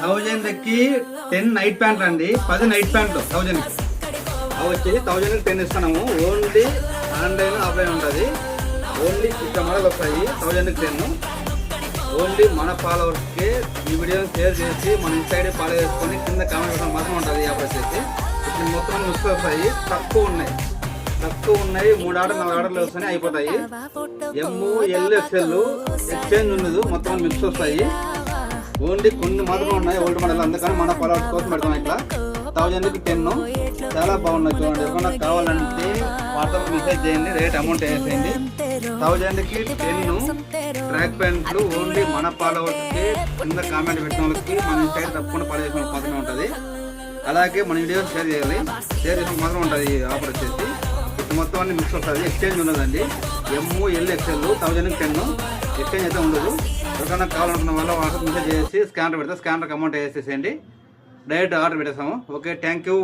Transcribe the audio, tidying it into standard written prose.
1000కి 10 night ప్యాంట్లు అండి, 10 night ప్యాంట్లు 1000కి. అవి వచ్చి 1000కి 10 ఇస్తున్నాము. ఓన్లీ ఆన్లైన్ ఆఫ్లైన్ ఉంటుంది. ఓన్లీ ఇక్కడ మోడల్ వస్తాయి 1000కి 10. ఓన్లీ మన ఫాలోవర్స్కి ఈ వీడియోని షేర్ చేసి మన ఇన్సైడ్ ఫాలో చేసుకొని కింద కామెంట్ పెట్టడం మాత్రం ఉంటుంది. యాప్ వచ్చేసి ఇప్పుడు మొత్తం మిక్స్ వస్తాయి, తక్కువ ఉన్నాయి 3 ఆర్డర్ 4 ఆర్డర్లు వస్తాయి, అయిపోతాయి. ML XL ఎక్స్చేంజ్ ఉండదు, మొత్తం మిక్స్ వస్తాయి. ఓన్లీ కొన్ని మాత్రమే ఉన్నాయి ఓల్డ్ మోడల్, అందుకని మన ఫాలోవర్స్ కోసం పెడతాం. ఇట్లా 1000కి 10 చాలా బాగున్నాయి చూడండి. ఎవరైనా కావాలంటే వాట్సాప్ మెసేజ్ చేయండి, రేట్ అమౌంట్ వేసేయండి. 1000కి 10 ట్రాక్ ప్యాంట్లు ఓన్లీ మన ఫాలోవర్స్కి కింద కామెంట్ పెట్టిన వాళ్ళకి మన సైడ్ తప్పకుండా ఫాలో చేసిన మాత్రమే ఉంటుంది. అలాగే మన వీడియో షేర్ చేయాలి, షేర్ చేసిన మాత్రం ఉంటుంది. ఆఫర్ వచ్చేసి ఇప్పుడు మొత్తం అన్ని మిక్స్ వస్తుంది, ఎక్స్చేంజ్ ఉండదండి. ML XL 1000కి 10 ఎక్స్చేంజ్ అయితే ఉండదు. ఎవరికైనా కావాలనుకున్న వల్ల వాట్సాప్ మెసేజ్ చేసి స్కానర్ పెడితే స్కానర్కి అమౌంట్ వేసేసేయండి, డైరెక్ట్ ఆర్డర్ పెట్టేస్తాము. Okay, thank you.